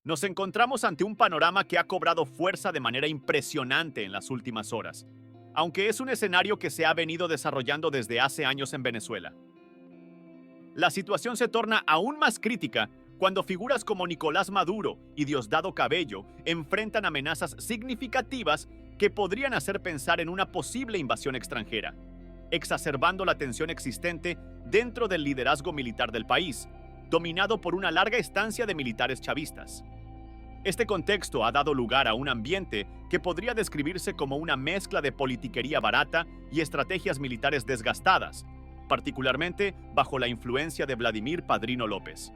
Nos encontramos ante un panorama que ha cobrado fuerza de manera impresionante en las últimas horas, aunque es un escenario que se ha venido desarrollando desde hace años en Venezuela. La situación se torna aún más crítica cuando figuras como Nicolás Maduro y Diosdado Cabello enfrentan amenazas significativas que podrían hacer pensar en una posible invasión extranjera, exacerbando la tensión existente dentro del liderazgo militar del país, dominado por una larga estancia de militares chavistas. Este contexto ha dado lugar a un ambiente que podría describirse como una mezcla de politiquería barata y estrategias militares desgastadas, particularmente bajo la influencia de Vladimir Padrino López.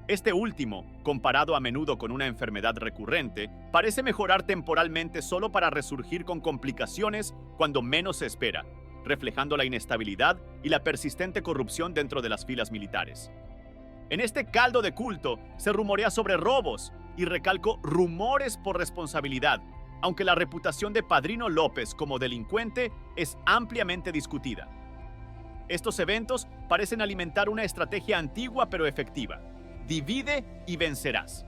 Este último, comparado a menudo con una enfermedad recurrente, parece mejorar temporalmente solo para resurgir con complicaciones cuando menos se espera, reflejando la inestabilidad y la persistente corrupción dentro de las filas militares. En este caldo de culto se rumorea sobre robos, y recalco rumores por responsabilidad, aunque la reputación de Padrino López como delincuente es ampliamente discutida. Estos eventos parecen alimentar una estrategia antigua pero efectiva: divide y vencerás.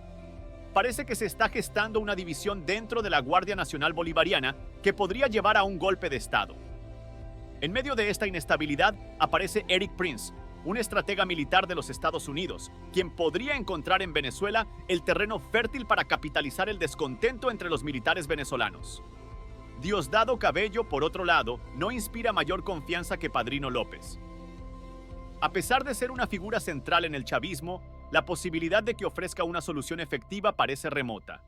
Parece que se está gestando una división dentro de la Guardia Nacional Bolivariana que podría llevar a un golpe de Estado. En medio de esta inestabilidad aparece Erik Prince, un estratega militar de los Estados Unidos, quien podría encontrar en Venezuela el terreno fértil para capitalizar el descontento entre los militares venezolanos. Diosdado Cabello, por otro lado, no inspira mayor confianza que Padrino López. A pesar de ser una figura central en el chavismo, la posibilidad de que ofrezca una solución efectiva parece remota.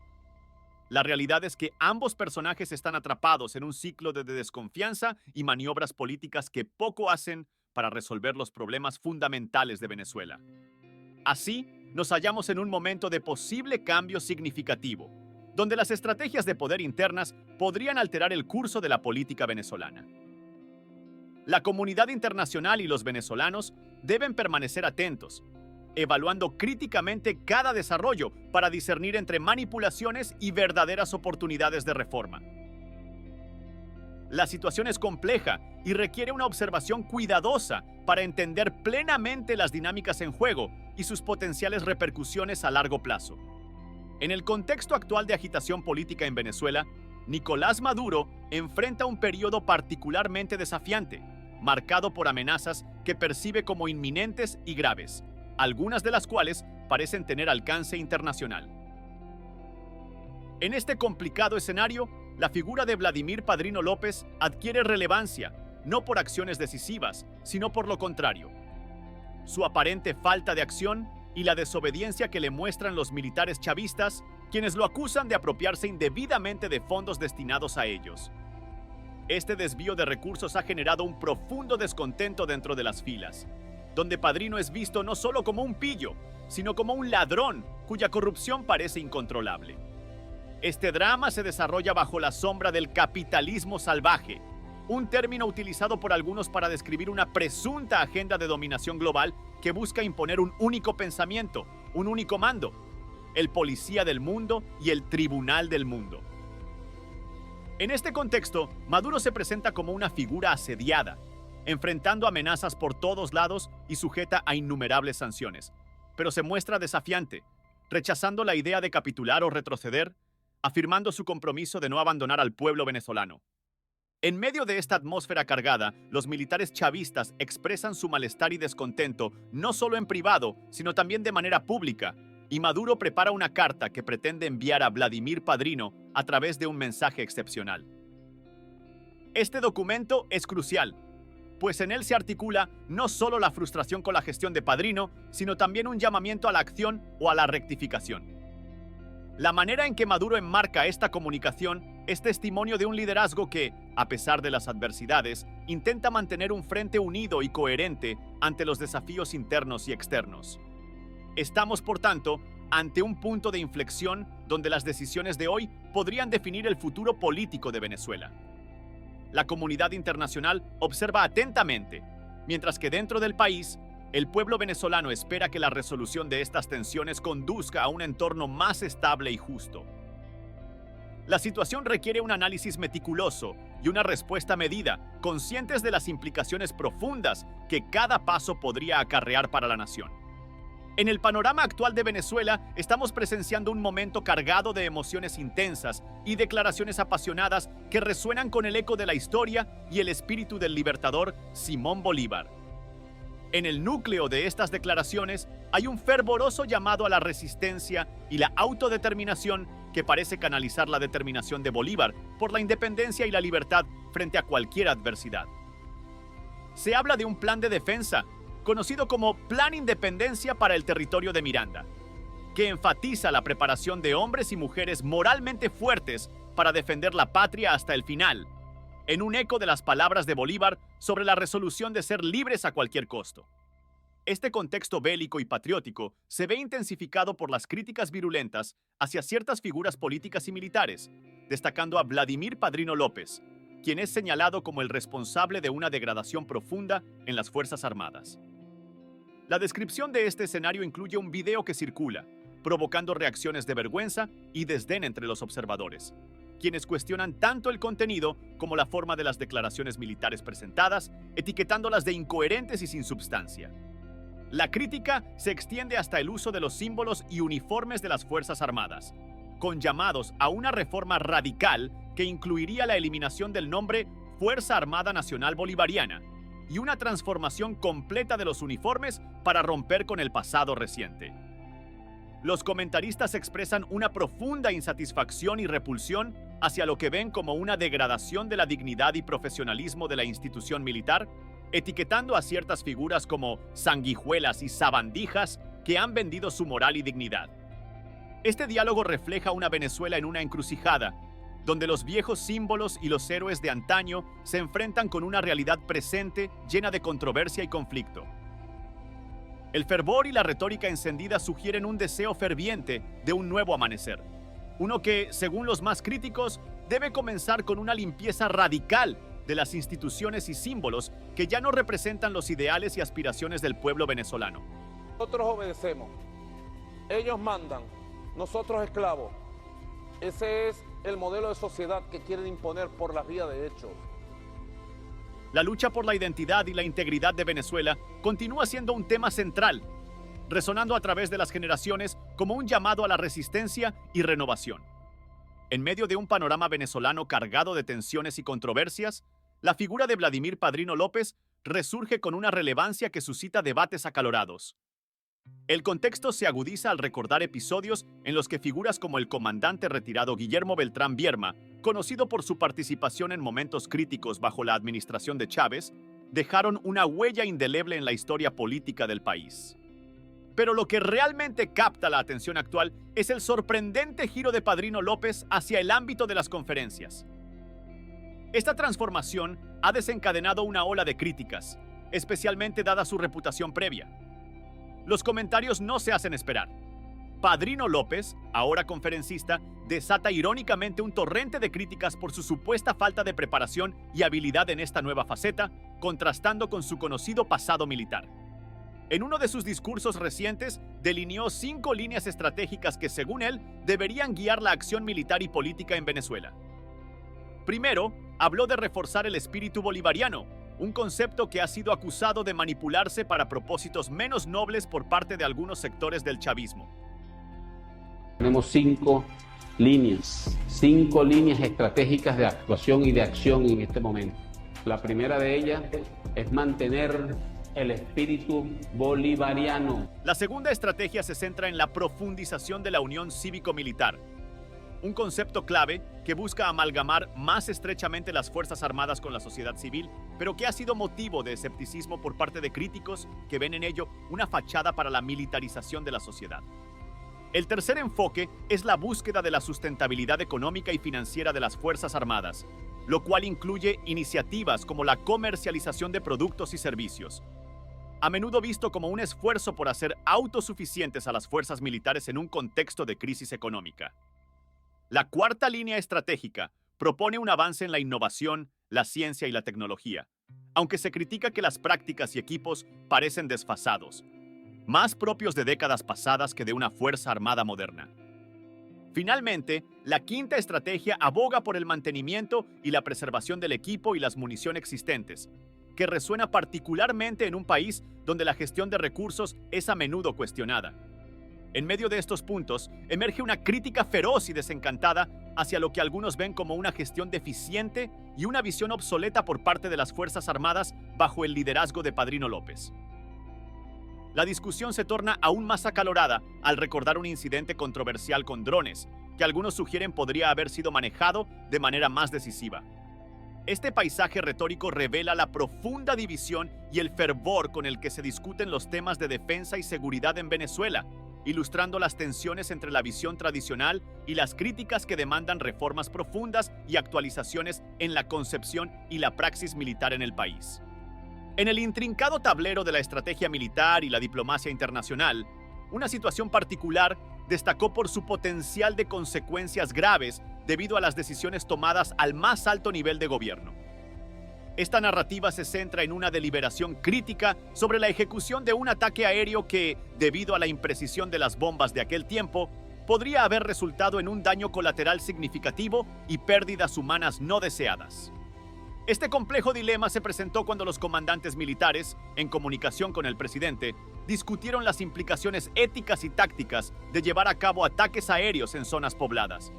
La realidad es que ambos personajes están atrapados en un ciclo de desconfianza y maniobras políticas que poco hacen para resolver los problemas fundamentales de Venezuela. Así, nos hallamos en un momento de posible cambio significativo, donde las estrategias de poder internas podrían alterar el curso de la política venezolana. La comunidad internacional y los venezolanos deben permanecer atentos, evaluando críticamente cada desarrollo para discernir entre manipulaciones y verdaderas oportunidades de reforma. La situación es compleja y requiere una observación cuidadosa para entender plenamente las dinámicas en juego y sus potenciales repercusiones a largo plazo. En el contexto actual de agitación política en Venezuela, Nicolás Maduro enfrenta un periodo particularmente desafiante, marcado por amenazas que percibe como inminentes y graves, algunas de las cuales parecen tener alcance internacional. En este complicado escenario, la figura de Vladimir Padrino López adquiere relevancia, no por acciones decisivas, sino por lo contrario. Su aparente falta de acción y la desobediencia que le muestran los militares chavistas, quienes lo acusan de apropiarse indebidamente de fondos destinados a ellos. Este desvío de recursos ha generado un profundo descontento dentro de las filas, donde Padrino es visto no solo como un pillo, sino como un ladrón cuya corrupción parece incontrolable. Este drama se desarrolla bajo la sombra del capitalismo salvaje, un término utilizado por algunos para describir una presunta agenda de dominación global que busca imponer un único pensamiento, un único mando: el policía del mundo y el tribunal del mundo. En este contexto, Maduro se presenta como una figura asediada, enfrentando amenazas por todos lados y sujeta a innumerables sanciones, pero se muestra desafiante, rechazando la idea de capitular o retroceder, afirmando su compromiso de no abandonar al pueblo venezolano. En medio de esta atmósfera cargada, los militares chavistas expresan su malestar y descontento no solo en privado, sino también de manera pública, y Maduro prepara una carta que pretende enviar a Vladimir Padrino a través de un mensaje excepcional. Este documento es crucial, pues en él se articula no solo la frustración con la gestión de Padrino, sino también un llamamiento a la acción o a la rectificación. La manera en que Maduro enmarca esta comunicación es testimonio de un liderazgo que, a pesar de las adversidades, intenta mantener un frente unido y coherente ante los desafíos internos y externos. Estamos, por tanto, ante un punto de inflexión donde las decisiones de hoy podrían definir el futuro político de Venezuela. La comunidad internacional observa atentamente, mientras que dentro del país, el pueblo venezolano espera que la resolución de estas tensiones conduzca a un entorno más estable y justo. La situación requiere un análisis meticuloso y una respuesta medida, conscientes de las implicaciones profundas que cada paso podría acarrear para la nación. En el panorama actual de Venezuela, estamos presenciando un momento cargado de emociones intensas y declaraciones apasionadas que resuenan con el eco de la historia y el espíritu del libertador Simón Bolívar. En el núcleo de estas declaraciones hay un fervoroso llamado a la resistencia y la autodeterminación que parece canalizar la determinación de Bolívar por la independencia y la libertad frente a cualquier adversidad. Se habla de un plan de defensa, conocido como Plan Independencia para el Territorio de Miranda, que enfatiza la preparación de hombres y mujeres moralmente fuertes para defender la patria hasta el final, en un eco de las palabras de Bolívar sobre la resolución de ser libres a cualquier costo. Este contexto bélico y patriótico se ve intensificado por las críticas virulentas hacia ciertas figuras políticas y militares, destacando a Vladimir Padrino López, quien es señalado como el responsable de una degradación profunda en las Fuerzas Armadas. La descripción de este escenario incluye un video que circula, provocando reacciones de vergüenza y desdén entre los observadores, quienes cuestionan tanto el contenido como la forma de las declaraciones militares presentadas, etiquetándolas de incoherentes y sin substancia. La crítica se extiende hasta el uso de los símbolos y uniformes de las Fuerzas Armadas, con llamados a una reforma radical que incluiría la eliminación del nombre Fuerza Armada Nacional Bolivariana y una transformación completa de los uniformes para romper con el pasado reciente. Los comentaristas expresan una profunda insatisfacción y repulsión hacia lo que ven como una degradación de la dignidad y profesionalismo de la institución militar, etiquetando a ciertas figuras como sanguijuelas y sabandijas que han vendido su moral y dignidad. Este diálogo refleja una Venezuela en una encrucijada, donde los viejos símbolos y los héroes de antaño se enfrentan con una realidad presente llena de controversia y conflicto. El fervor y la retórica encendida sugieren un deseo ferviente de un nuevo amanecer, uno que, según los más críticos, debe comenzar con una limpieza radical de las instituciones y símbolos que ya no representan los ideales y aspiraciones del pueblo venezolano. Nosotros obedecemos, ellos mandan, nosotros esclavos. Ese es el modelo de sociedad que quieren imponer por las vías de hechos. La lucha por la identidad y la integridad de Venezuela continúa siendo un tema central, resonando a través de las generaciones como un llamado a la resistencia y renovación. En medio de un panorama venezolano cargado de tensiones y controversias, la figura de Vladimir Padrino López resurge con una relevancia que suscita debates acalorados. El contexto se agudiza al recordar episodios en los que figuras como el comandante retirado Guillermo Beltrán Vierma, conocido por su participación en momentos críticos bajo la administración de Chávez, dejaron una huella indeleble en la historia política del país. Pero lo que realmente capta la atención actual es el sorprendente giro de Padrino López hacia el ámbito de las conferencias. Esta transformación ha desencadenado una ola de críticas, especialmente dada su reputación previa. Los comentarios no se hacen esperar. Padrino López, ahora conferencista, desata irónicamente un torrente de críticas por su supuesta falta de preparación y habilidad en esta nueva faceta, contrastando con su conocido pasado militar. En uno de sus discursos recientes, delineó 5 líneas estratégicas que, según él, deberían guiar la acción militar y política en Venezuela. Primero, habló de reforzar el espíritu bolivariano, un concepto que ha sido acusado de manipularse para propósitos menos nobles por parte de algunos sectores del chavismo. Tenemos 5 líneas estratégicas de actuación y de acción en este momento. La primera de ellas es mantener el espíritu bolivariano. La segunda estrategia se centra en la profundización de la unión cívico-militar, un concepto clave que busca amalgamar más estrechamente las Fuerzas Armadas con la sociedad civil, pero que ha sido motivo de escepticismo por parte de críticos que ven en ello una fachada para la militarización de la sociedad. El tercer enfoque es la búsqueda de la sustentabilidad económica y financiera de las Fuerzas Armadas, lo cual incluye iniciativas como la comercialización de productos y servicios, a menudo visto como un esfuerzo por hacer autosuficientes a las fuerzas militares en un contexto de crisis económica. La cuarta línea estratégica propone un avance en la innovación, la ciencia y la tecnología, aunque se critica que las prácticas y equipos parecen desfasados, más propios de décadas pasadas que de una fuerza armada moderna. Finalmente, la quinta estrategia aboga por el mantenimiento y la preservación del equipo y las municiones existentes, que resuena particularmente en un país donde la gestión de recursos es a menudo cuestionada. En medio de estos puntos, emerge una crítica feroz y desencantada hacia lo que algunos ven como una gestión deficiente y una visión obsoleta por parte de las Fuerzas Armadas bajo el liderazgo de Padrino López. La discusión se torna aún más acalorada al recordar un incidente controversial con drones, que algunos sugieren podría haber sido manejado de manera más decisiva. Este paisaje retórico revela la profunda división y el fervor con el que se discuten los temas de defensa y seguridad en Venezuela, ilustrando las tensiones entre la visión tradicional y las críticas que demandan reformas profundas y actualizaciones en la concepción y la praxis militar en el país. En el intrincado tablero de la estrategia militar y la diplomacia internacional, una situación particular destacó por su potencial de consecuencias graves debido a las decisiones tomadas al más alto nivel de gobierno. Esta narrativa se centra en una deliberación crítica sobre la ejecución de un ataque aéreo que, debido a la imprecisión de las bombas de aquel tiempo, podría haber resultado en un daño colateral significativo y pérdidas humanas no deseadas. Este complejo dilema se presentó cuando los comandantes militares, en comunicación con el presidente, discutieron las implicaciones éticas y tácticas de llevar a cabo ataques aéreos en zonas pobladas.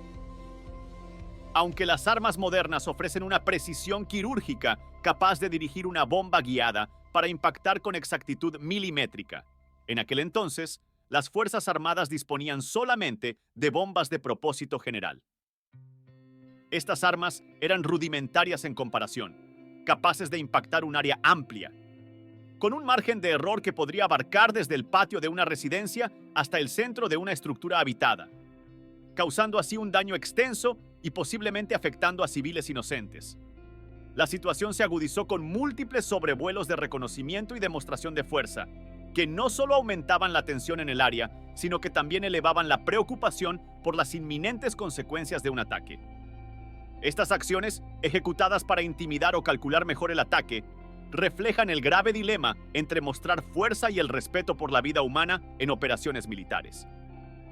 Aunque las armas modernas ofrecen una precisión quirúrgica capaz de dirigir una bomba guiada para impactar con exactitud milimétrica, en aquel entonces, las Fuerzas Armadas disponían solamente de bombas de propósito general. Estas armas eran rudimentarias en comparación, capaces de impactar un área amplia, con un margen de error que podría abarcar desde el patio de una residencia hasta el centro de una estructura habitada, causando así un daño extenso y posiblemente afectando a civiles inocentes. La situación se agudizó con múltiples sobrevuelos de reconocimiento y demostración de fuerza, que no solo aumentaban la tensión en el área, sino que también elevaban la preocupación por las inminentes consecuencias de un ataque. Estas acciones, ejecutadas para intimidar o calcular mejor el ataque, reflejan el grave dilema entre mostrar fuerza y el respeto por la vida humana en operaciones militares.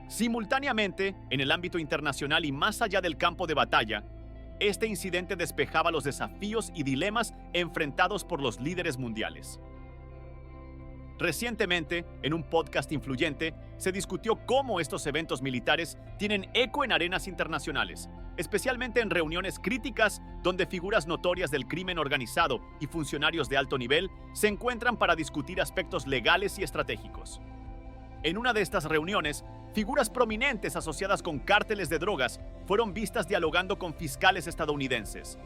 Simultáneamente, en el ámbito internacional y más allá del campo de batalla, este incidente despejaba los desafíos y dilemas enfrentados por los líderes mundiales. Recientemente, en un podcast influyente, se discutió cómo estos eventos militares tienen eco en arenas internacionales, especialmente en reuniones críticas donde figuras notorias del crimen organizado y funcionarios de alto nivel se encuentran para discutir aspectos legales y estratégicos. En una de estas reuniones, figuras prominentes asociadas con cárteles de drogas fueron vistas dialogando con fiscales estadounidenses,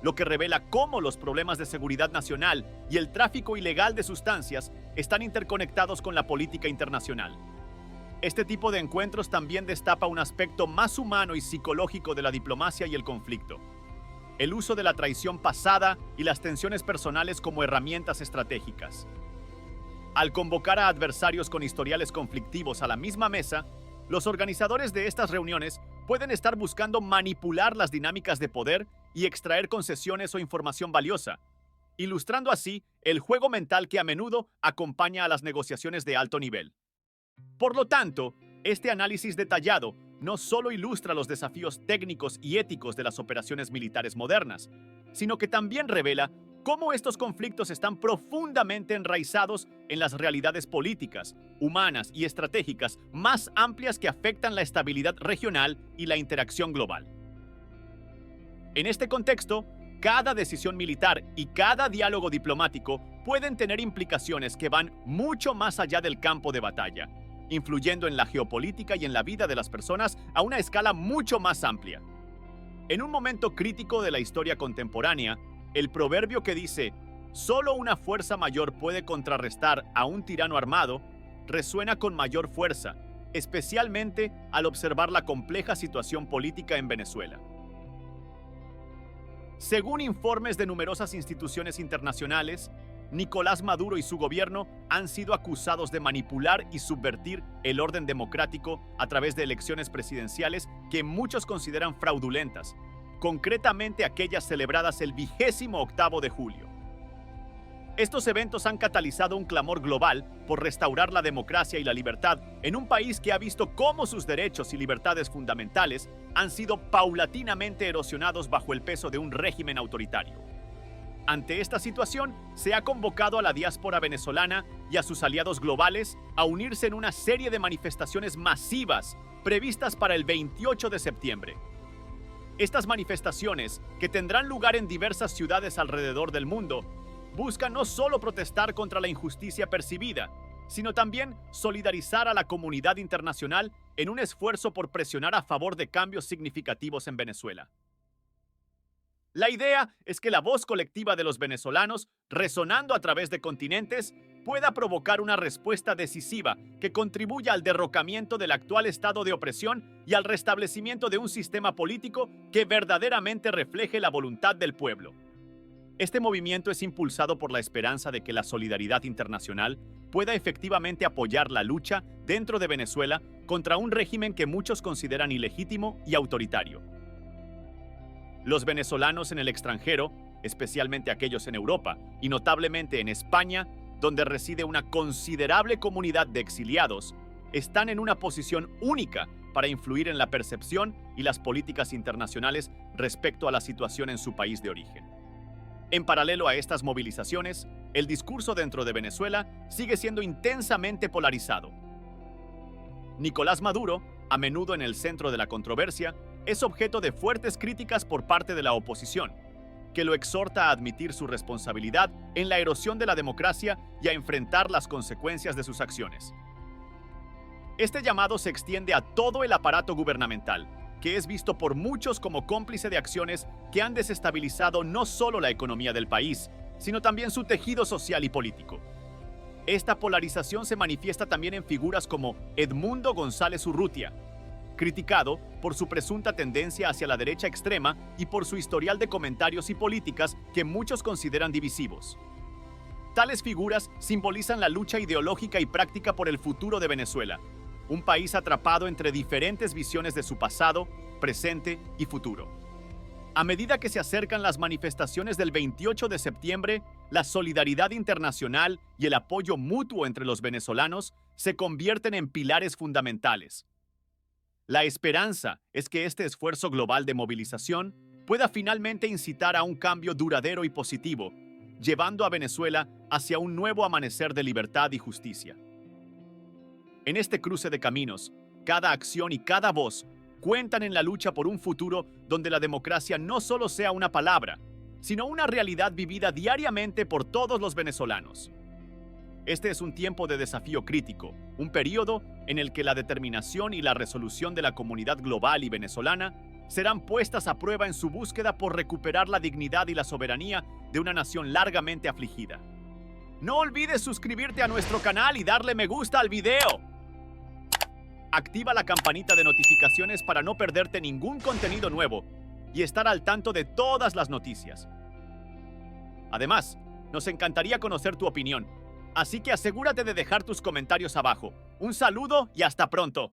lo que revela cómo los problemas de seguridad nacional y el tráfico ilegal de sustancias están interconectados con la política internacional. Este tipo de encuentros también destapa un aspecto más humano y psicológico de la diplomacia y el conflicto: el uso de la traición pasada y las tensiones personales como herramientas estratégicas. Al convocar a adversarios con historiales conflictivos a la misma mesa, los organizadores de estas reuniones pueden estar buscando manipular las dinámicas de poder y extraer concesiones o información valiosa, ilustrando así el juego mental que a menudo acompaña a las negociaciones de alto nivel. Por lo tanto, este análisis detallado no solo ilustra los desafíos técnicos y éticos de las operaciones militares modernas, sino que también revela cómo estos conflictos están profundamente enraizados en las realidades políticas, humanas y estratégicas más amplias que afectan la estabilidad regional y la interacción global. En este contexto, cada decisión militar y cada diálogo diplomático pueden tener implicaciones que van mucho más allá del campo de batalla, influyendo en la geopolítica y en la vida de las personas a una escala mucho más amplia. En un momento crítico de la historia contemporánea, el proverbio que dice «Solo una fuerza mayor puede contrarrestar a un tirano armado» resuena con mayor fuerza, especialmente al observar la compleja situación política en Venezuela. Según informes de numerosas instituciones internacionales, Nicolás Maduro y su gobierno han sido acusados de manipular y subvertir el orden democrático a través de elecciones presidenciales que muchos consideran fraudulentas, concretamente aquellas celebradas el 28º de julio. Estos eventos han catalizado un clamor global por restaurar la democracia y la libertad en un país que ha visto cómo sus derechos y libertades fundamentales han sido paulatinamente erosionados bajo el peso de un régimen autoritario. Ante esta situación, se ha convocado a la diáspora venezolana y a sus aliados globales a unirse en una serie de manifestaciones masivas previstas para el 28 de septiembre. Estas manifestaciones, que tendrán lugar en diversas ciudades alrededor del mundo, buscan no solo protestar contra la injusticia percibida, sino también solidarizar a la comunidad internacional en un esfuerzo por presionar a favor de cambios significativos en Venezuela. La idea es que la voz colectiva de los venezolanos, resonando a través de continentes, pueda provocar una respuesta decisiva que contribuya al derrocamiento del actual estado de opresión y al restablecimiento de un sistema político que verdaderamente refleje la voluntad del pueblo. Este movimiento es impulsado por la esperanza de que la solidaridad internacional pueda efectivamente apoyar la lucha dentro de Venezuela contra un régimen que muchos consideran ilegítimo y autoritario. Los venezolanos en el extranjero, especialmente aquellos en Europa y notablemente en España, donde reside una considerable comunidad de exiliados, están en una posición única para influir en la percepción y las políticas internacionales respecto a la situación en su país de origen. En paralelo a estas movilizaciones, el discurso dentro de Venezuela sigue siendo intensamente polarizado. Nicolás Maduro, a menudo en el centro de la controversia, es objeto de fuertes críticas por parte de la oposición, que lo exhorta a admitir su responsabilidad en la erosión de la democracia y a enfrentar las consecuencias de sus acciones. Este llamado se extiende a todo el aparato gubernamental, que es visto por muchos como cómplice de acciones que han desestabilizado no solo la economía del país, sino también su tejido social y político. Esta polarización se manifiesta también en figuras como Edmundo González Urrutia, criticado por su presunta tendencia hacia la derecha extrema y por su historial de comentarios y políticas que muchos consideran divisivos. Tales figuras simbolizan la lucha ideológica y práctica por el futuro de Venezuela, un país atrapado entre diferentes visiones de su pasado, presente y futuro. A medida que se acercan las manifestaciones del 28 de septiembre, la solidaridad internacional y el apoyo mutuo entre los venezolanos se convierten en pilares fundamentales. La esperanza es que este esfuerzo global de movilización pueda finalmente incitar a un cambio duradero y positivo, llevando a Venezuela hacia un nuevo amanecer de libertad y justicia. En este cruce de caminos, cada acción y cada voz cuentan en la lucha por un futuro donde la democracia no solo sea una palabra, sino una realidad vivida diariamente por todos los venezolanos. Este es un tiempo de desafío crítico, un periodo en el que la determinación y la resolución de la comunidad global y venezolana serán puestas a prueba en su búsqueda por recuperar la dignidad y la soberanía de una nación largamente afligida. No olvides suscribirte a nuestro canal y darle me gusta al video. Activa la campanita de notificaciones para no perderte ningún contenido nuevo y estar al tanto de todas las noticias. Además, nos encantaría conocer tu opinión, así que asegúrate de dejar tus comentarios abajo. Un saludo y hasta pronto.